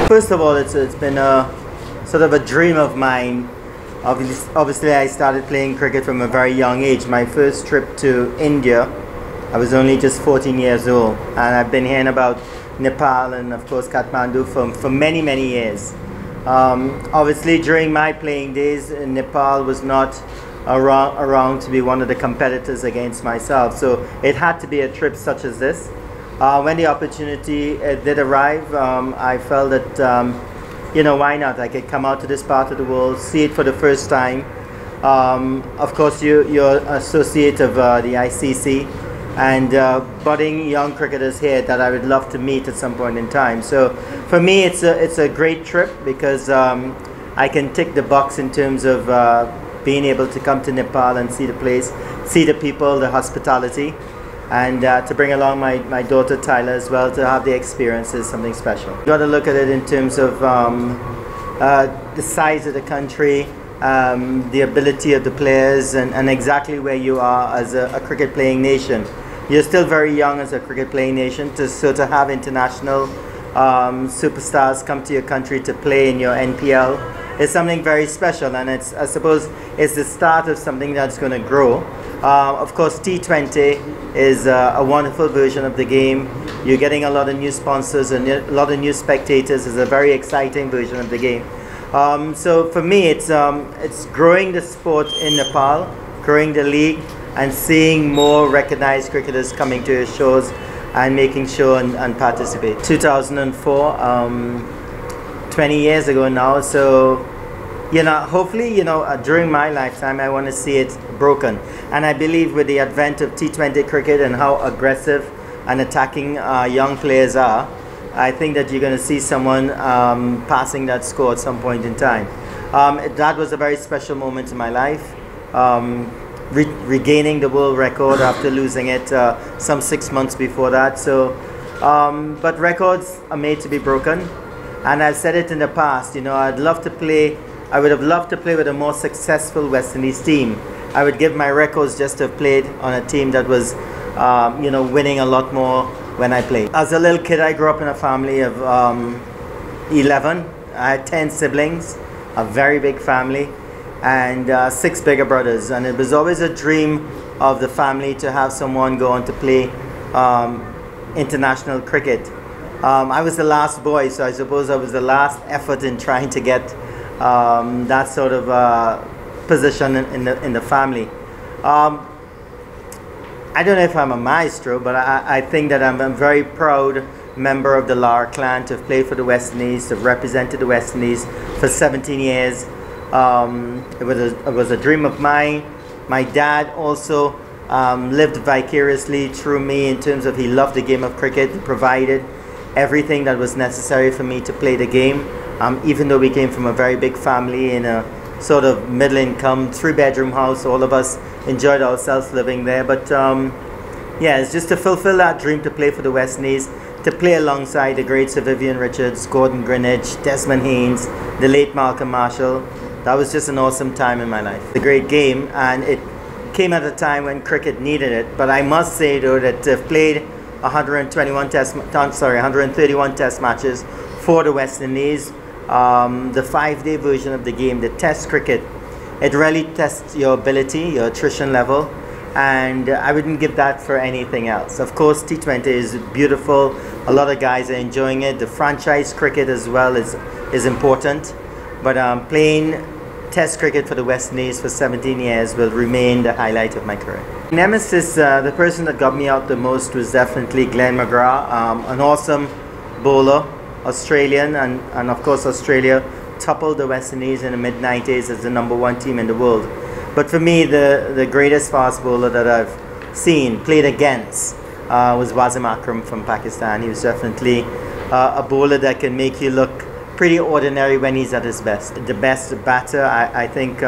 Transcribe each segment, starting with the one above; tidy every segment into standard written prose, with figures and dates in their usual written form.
First of all, it's been a sort of a dream of mine. Obviously, I started playing cricket from a very young age. My first trip to India, I was only just 14 years old, and I've been hearing about Nepal and of course Kathmandu for many, many years. Obviously, during my playing days, Nepal was not around to be one of the competitors against myself, so it had to be a trip such as this. When the opportunity did arrive, I felt that you know, why not? I could come out to this part of the world, see it for the first time. Of course, you're associate of the ICC and budding young cricketers here that I would love to meet at some point in time. So for me, it's a great trip because I can tick the box in terms of being able to come to Nepal and see the place, see the people, the hospitality, and to bring along my daughter Tyler as well to have the experience is something special. You got to look at it in terms of the size of the country, the ability of the players, and exactly where you are as a cricket playing nation. You're still very young as a cricket playing nation, to have international superstars come to your country to play in your NPL is something very special, and I suppose it's the start of something that's going to grow. Of course, T20 is a wonderful version of the game. You're getting a lot of new sponsors and a lot of new spectators. It's a very exciting version of the game. So for me, it's growing the sport in Nepal, growing the league, and seeing more recognized cricketers coming to your shows and making sure and participate. 2004, 20 years ago now, so you know, hopefully, you know, during my lifetime I want to see it broken, and I believe with the advent of T20 cricket and how aggressive and attacking young players are, I think that you're going to see someone passing that score at some point in time. That was a very special moment in my life, regaining the world record after losing it some 6 months before that. So but records are made to be broken, and I've said it in the past, you know, I would have loved to play with a more successful West Indies team. I would give my records just to have played on a team that was you know, winning a lot more when I played. As a little kid, I grew up in a family of 11. I had 10 siblings, a very big family, and 6 bigger brothers, and it was always a dream of the family to have someone go on to play international cricket. I was the last boy, so I suppose I was the last effort in trying to get that sort of position in the family. I don't know if I'm a maestro, but I think that I'm a very proud member of the Lara clan to have played for the West Indies, to have represented the West Indies for 17 years. It was a dream of mine. My dad also lived vicariously through me in terms of he loved the game of cricket. He provided everything that was necessary for me to play the game. Even though we came from a very big family in a sort of middle income 3-bedroom house, all of us enjoyed ourselves living there. But yeah, it's just to fulfill that dream to play for the West Indies, to play alongside the great Sir Vivian Richards, Gordon Greenidge, Desmond Haynes, the late Malcolm Marshall. That was just an awesome time in my life. The great game, and it came at a time when cricket needed it. But I must say though that to have played 131 test matches for the West Indies, the 5-day version of the game, the test cricket, it really tests your ability, your attrition level, and I wouldn't give that for anything else. Of course, T20 is beautiful. A lot of guys are enjoying it. The franchise cricket as well is important, but playing test cricket for the West Indies for 17 years will remain the highlight of my career. Nemesis, the person that got me out the most was definitely Glenn McGrath, an awesome bowler, Australian, and of course Australia toppled the West Indies in the mid-90s as the #1 team in the world. But for me, the greatest fast bowler that I've seen, played against, was Wasim Akram from Pakistan. He was definitely a bowler that can make you look pretty ordinary when he's at his best. The best batter, I think,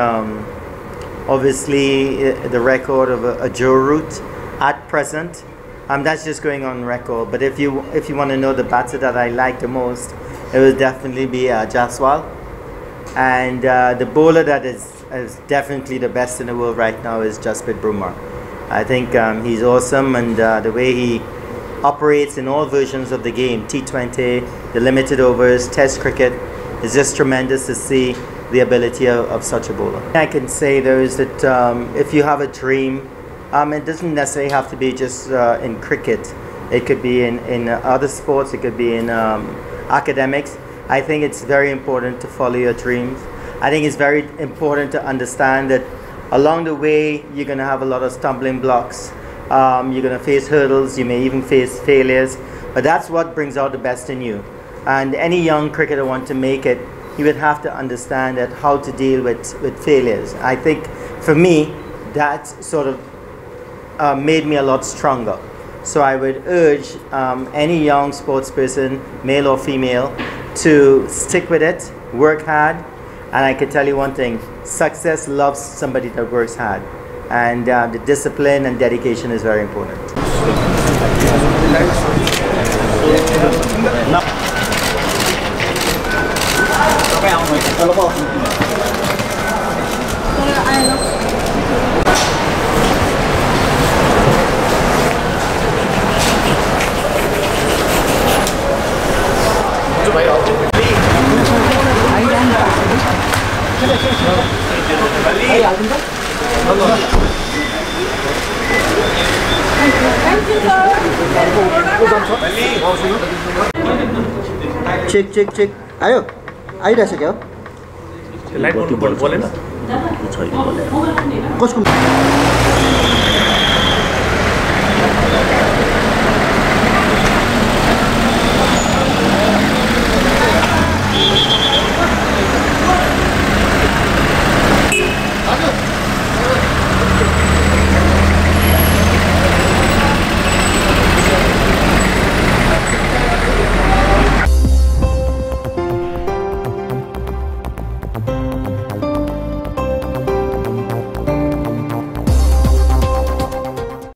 obviously the record of a Joe Root at present. That's just going on record. But if you want to know the batter that I like the most, it would definitely be Jaswal. And the bowler that is definitely the best in the world right now is Jasprit Bumrah. I think he's awesome, and the way he operates in all versions of the game, T20, the limited overs, Test cricket, is just tremendous to see the ability of such a bowler. I can say though is that if you have a dream, it doesn't necessarily have to be just in cricket. It could be in other sports, it could be in academics. I think it's very important to follow your dreams. I think it's very important to understand that along the way you're going to have a lot of stumbling blocks. You're going to face hurdles, you may even face failures, but that's what brings out the best in you. And any young cricketer want to make it, he would have to understand that how to deal with failures. I think for me, that sort of made me a lot stronger. So I would urge any young sports person, male or female, to stick with it, work hard, and I can tell you one thing, success loves somebody that works hard. And the discipline and dedication is very important. Check आयो आइरहेछ क्या light bulb बोलेन कसको